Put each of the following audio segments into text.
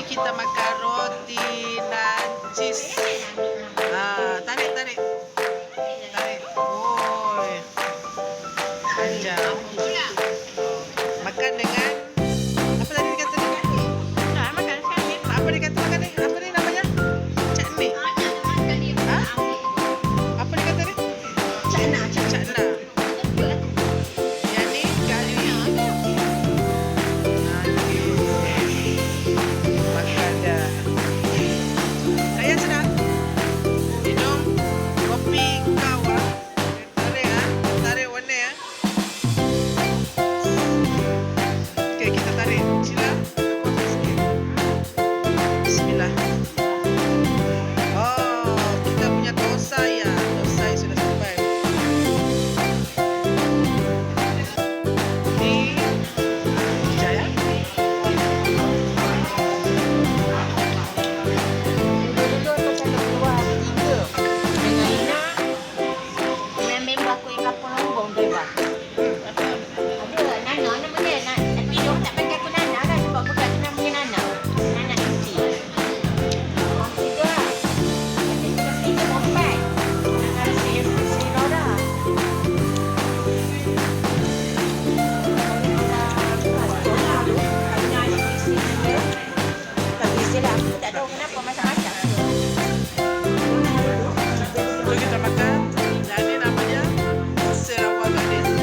kita makan roti dan cheese. Tarik. Oi. Panjang. Makan dengan apa tadi dikata ni? Makan sekali. Apa dikata makan ni? Apa ni namanya? Chutney. Apa dikata ni? Cakna. Yang ni kari. Makan dah. Ayah senang. Minum kopi kawa. Tarik warna ya. Okey, kita tarik. Sila. Bismillah. Oh, kita punya tosai ya. Tosai sudah sampai. Ni Jaya. Dulu tu saya keluar 3 dengan Ina dengan member aku yang kapal lombong tu bang. Ada Nana nama dia. Tapi dia orang tak panggil aku Nana kan sebab budak tu namanya Nana. Nana MC. Orang tiga lah. Nanti kita berempat. Nana si Laura. Tapi istirahat aku tak tahu kenapa masak-masak. So kita makan. Yang ni namanya Sarawak Gadis.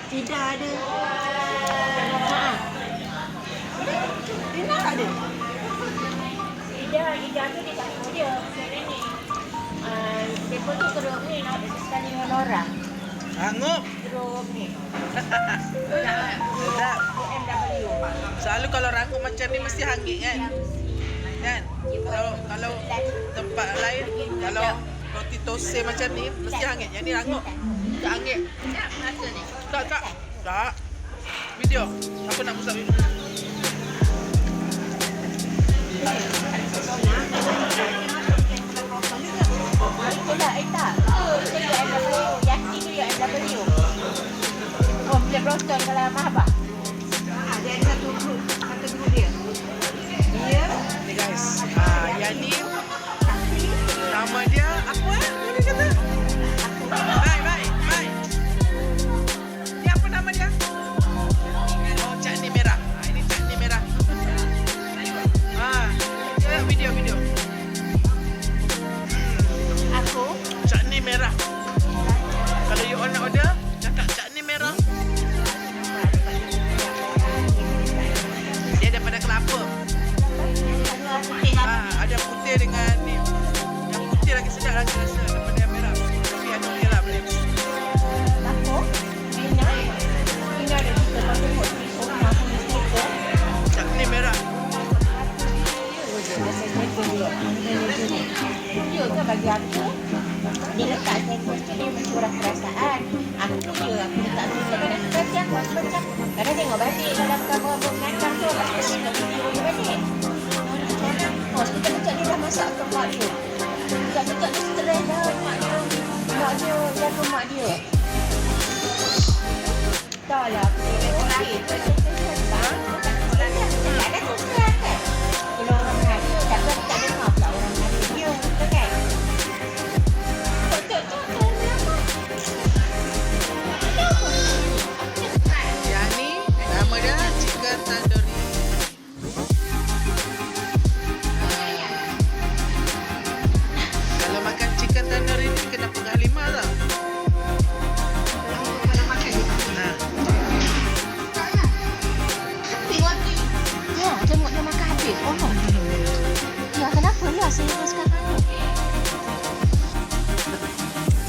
Tidak ada. Tina tak ada. Ida tu dia tak tahu dia. Sekarang ni. Depa tu teruk ni nak sekali dengan orang. Hangup. Teruk ni. Sedap. BMW. Selalu kalau rangup macam ni mesti hangit kan? Kan? Kalau tempat lain, kalau roti tosai macam ni mesti hangit. Yang ni rangup. Tak hangit. Rasa ni. Tak. Video. Aku nak buat video. Itulah Aita. Itu BMW. Yaki tu BMW. Oh, bila Broston kalau Mahabah. Dia ada satu grup dia. Dia Ni guys. Yang ni nama dia apa dia kata? Bye. Ni apa nama dia? Oh, chutney merah. Ini chutney merah. Video. aku Chutney merah. Kalau you all nak order, cakap chutney merah. Dia daripada kelapa. Ada putih dengan ni. Yang putih lagi sedap lagi rasa daripada yang merah. Tapi ada okey lah boleh. aku Ina ada kita pakai kopi semua aku mesti itu. Chutney merah. Dia tu bagi aku dia letak sandwich tu dia mencurah perasaan. Aku letak tu kadang baca kadang tengok balik dalam cover pengacang tu lepas tu kita video dia balik. Kita macam dia dah masak ke mak dia. Bukan dia stress dah mak dia jaga mak dia. Tak lah aku okey. Tak ada susah kan. Kalau orang Melayu tak dengar pula orang Melayu dia betul kan. Yang ni nama dia chicken tandoori. Kalau makan chicken tandoori ni kena pegang 5 tau. Ya, tengok dia makan habis. Oh no. Ya, kenapa lah saya teruskan aku?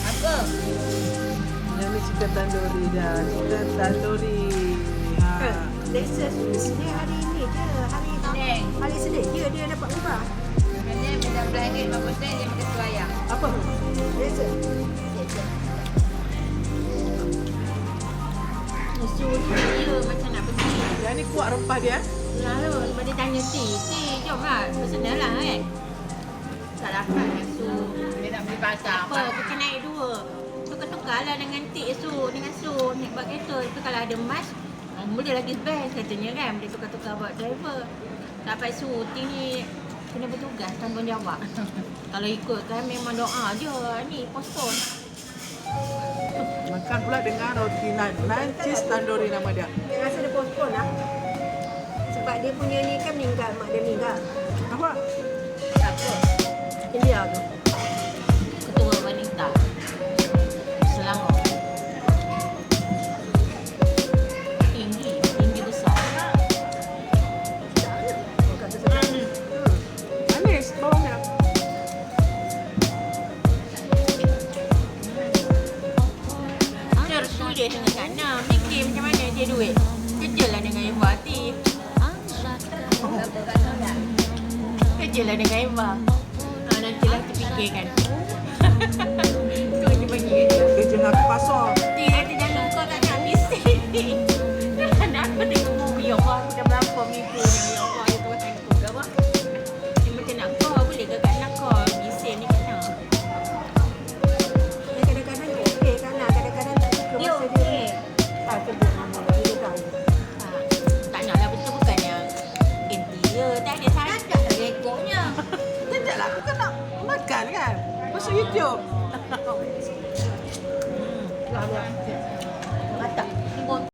Apa? Yang ni chicken tandoori dah. Chicken tandoori. Lesson dia hari ni je, hari Senin dia dapat ubah. Sebenarnya RM19.50 dia makan selayang. Apa tu? Lesson. su ni dia macam nak pergi. Yang ni kuat rempah dia. Lalu lepas dia tanya Ti, jom lah, personal lah kan. Tak dapat lah su. Dia nak beli pasar. Apa, kita naik dua. Tukar-tukar lah dengan Ti su, dengan su. Naik buat kereta. Itu kalau ada mas, boleh lagi best katanya kan. Boleh tukar-tukar buat driver. Sampai su, Ti ni kena bertugas, tanggungjawab. Kalau ikut kan memang doa je. Ni, postpone. Makan pula dengan roti naan cheese tandoori nama dia. Dia rasa dia postpone lah. Sebab dia punya ni kan meninggal, mak dia meninggal. Apa? Siapa? India tu. Ketua wanita Selangor. Tinggi besar. Orang kata sedap. Manis bawang dia. Dia sulit dengan sana. Fikir macam mana dia duit. Kerjalah dengan Eva Ti. Kerjalah dengan Eva. Nantilah terfikirkan. Tu dia bagi kerja. Dia jangan pergi pasar. Ti kata jangan kau tak nak bising. Nak aku tengok movie. Ya Allah, aku dah berapa minggu ni. Ya Allah, ya Tuhan aku. Gawak. Dia macam nak kau. Boleh ke kat nak kau? Bising ni kena. Kadang-kadang dia okey kan lah. Kadang-kadang tak suka Dia masa okey. dia. Tak sebut nama lagi dia tahu. Tak nak lah betul bukan yang interior. Tak ada sangat rekodnya. Tidak lah, aku kan nak makan kan. Masuk YouTube. Lah,